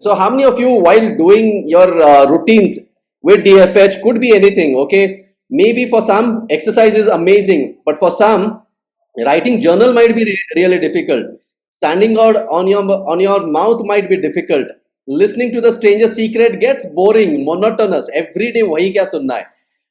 So how many of you, while doing your routines with DFH, could be anything, okay? Maybe for some, exercise is amazing, but for some, writing journal might be really difficult. Standing out on your mouth might be difficult. Listening to the stranger's secret gets boring, monotonous. Every day, wahi kya sunna hai?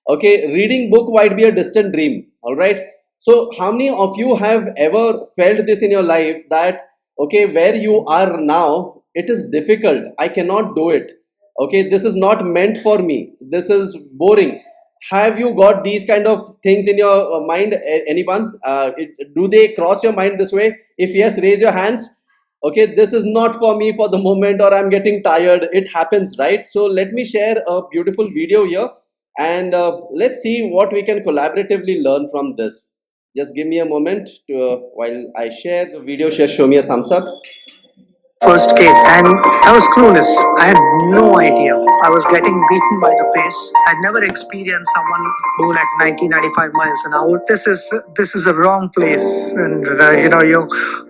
Okay, reading book might be a distant dream. All right. So, how many of you have ever felt this in your life that okay, where you are now, it is difficult. I cannot do it. Okay, this is not meant for me. This is boring. Have you got these kind of things in your mind? Anyone? Do they cross your mind this way? If yes, raise your hands. Okay, this is not for me for the moment, or I'm getting tired. It happens, right? So let me share a beautiful video here, and let's see what we can collaboratively learn from this. Just give me a moment to, while I share the video. Just show me a thumbs up. First came, and I was clueless. I had no idea. I was getting beaten by the pace. I'd never experienced someone doing at 90, 95 miles an hour. This is a wrong place, and you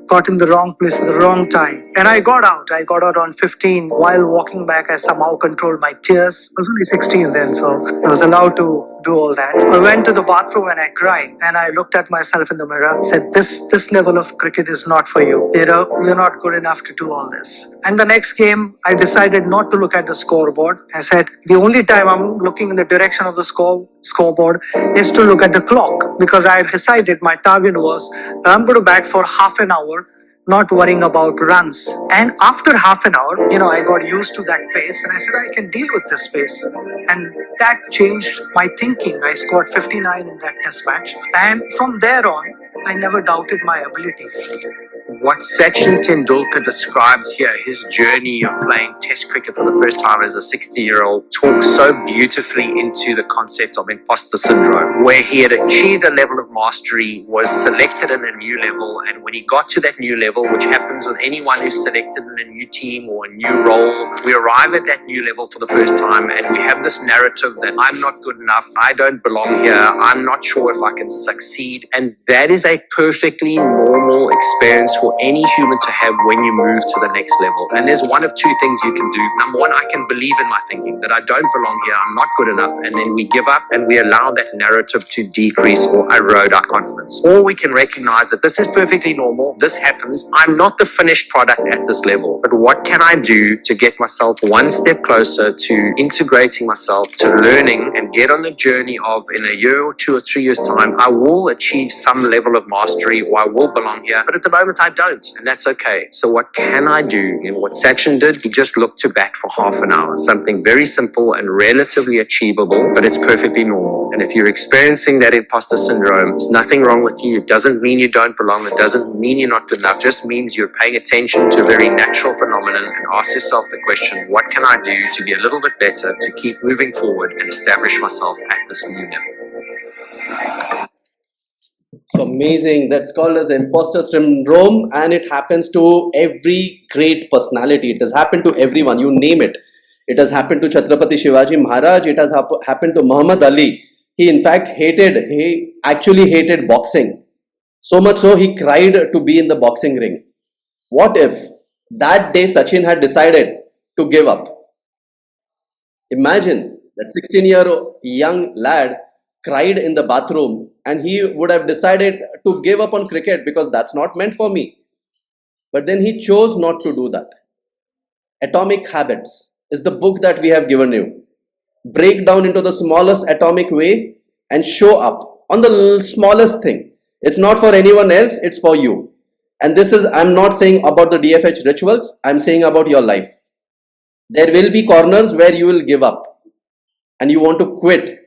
got in the wrong place at the wrong time. And I got out. I got out on 15. While walking back, I somehow controlled my tears. I was only 16 then, so I was allowed to do all that. I went to the bathroom and I cried, and I looked at myself in the mirror, said, this level of cricket is not for you. You're not good enough to do all this. And the next game, I decided not to look at the scoreboard. I said, the only time I'm looking in the direction of the scoreboard is to look at the clock, because I had decided my target was that I'm going to bat for half an hour, not worrying about runs. And after half an hour, I got used to that pace, and I said, I can deal with this pace. And that changed my thinking. I scored 59 in that test match. And from there on, I never doubted my ability. What Sachin Tendulkar describes here, his journey of playing Test cricket for the first time as a 60-year-old, talks so beautifully into the concept of imposter syndrome, where he had achieved a level of mastery, was selected in a new level, and when he got to that new level, which happens with anyone who's selected in a new team or a new role, we arrive at that new level for the first time, and we have this narrative that I'm not good enough, I don't belong here, I'm not sure if I can succeed, and that is a perfectly normal experience for any human to have when you move to the next level. And there's one of two things you can do. Number one, I can believe in my thinking that I don't belong here, I'm not good enough, and then we give up and we allow that narrative to decrease or erode our confidence. Or we can recognize that this is perfectly normal, this happens, I'm not the finished product at this level, but what can I do to get myself one step closer to integrating myself, to learning, and get on the journey of, in a year or 2 or 3 years time, I will achieve some level of mastery, or I will belong here, but at the moment I don't, and that's okay. So what can I do? What Sachin did, he just looked to bat for half an hour, something very simple and relatively achievable, but it's perfectly normal. And if you're experiencing that imposter syndrome, there's nothing wrong with you. It doesn't mean you don't belong. It doesn't mean you're not good enough. It just means you're paying attention to a very natural phenomenon, and ask yourself the question, what can I do to be a little bit better, to keep moving forward and establish myself at this new level? So amazing. That's called as imposter syndrome, and it happens to every great personality. It has happened to everyone. You name it. It has happened to Chhatrapati Shivaji Maharaj. It has happened to Muhammad Ali. He actually hated boxing. So much so he cried to be in the boxing ring. What if that day Sachin had decided to give up? Imagine that 16-year-old young lad cried in the bathroom, and he would have decided to give up on cricket because that's not meant for me. But then he chose not to do that. Atomic Habits is the book that we have given you. Break down into the smallest atomic way and show up on the smallest thing. It's not for anyone else, it's for you. And this is, I'm not saying about the DFH rituals, I'm saying about your life. There will be corners where you will give up and you want to quit.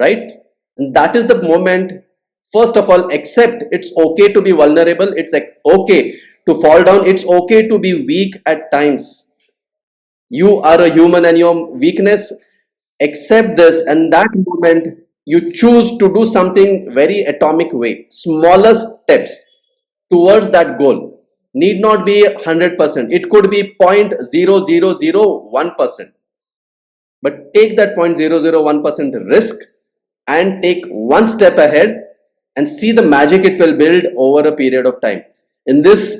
Right? And that is the moment. First of all, accept it's okay to be vulnerable. It's okay to fall down. It's okay to be weak at times. You are a human, and your weakness, accept this, and that moment you choose to do something very atomic way. Smallest steps towards that goal. Need not be 100%. It could be 0.0001%. But take that 0.001% risk and take one step ahead and see the magic it will build over a period of time. In this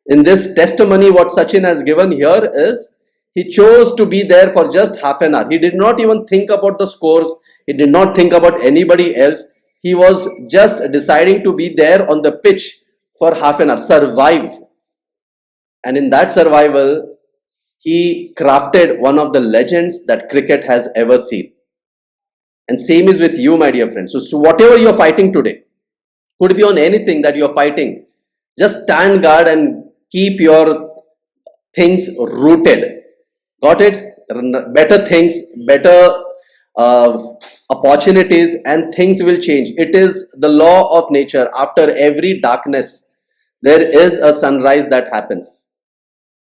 In this testimony, what Sachin has given here is he chose to be there for just half an hour. He did not even think about the scores, he did not think about anybody else. He was just deciding to be there on the pitch for half an hour, survive. And in that survival, he crafted one of the legends that cricket has ever seen. And same is with you, my dear friends. So whatever you're fighting today, could be on anything that you're fighting, just stand guard and keep your things rooted. Got it? Better things, better opportunities, and things will change. It is the law of nature. After every darkness, there is a sunrise that happens.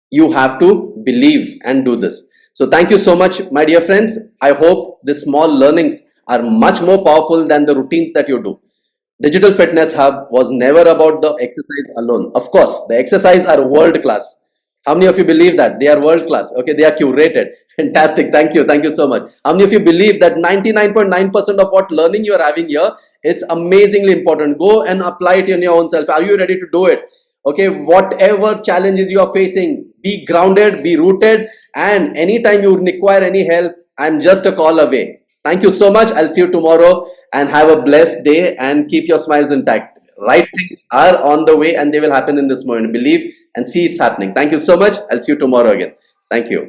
You have to believe and do this. So thank you so much, my dear friends. I hope the small learnings are much more powerful than the routines that you do. Digital Fitness Hub was never about the exercise alone. Of course, the exercise are world class. How many of you believe that they are world class? Okay, they are curated. Fantastic. Thank you. Thank you so much. How many of you believe that 99.9% of what learning you are having here, it's amazingly important. Go and apply it in your own self. Are you ready to do it? Okay, whatever challenges you are facing, be grounded, be rooted, and anytime you require any help, I'm just a call away. Thank you so much. I'll see you tomorrow and have a blessed day and keep your smiles intact. Right things are on the way and they will happen in this moment. Believe and see it's happening. Thank you so much. I'll see you tomorrow again. Thank you.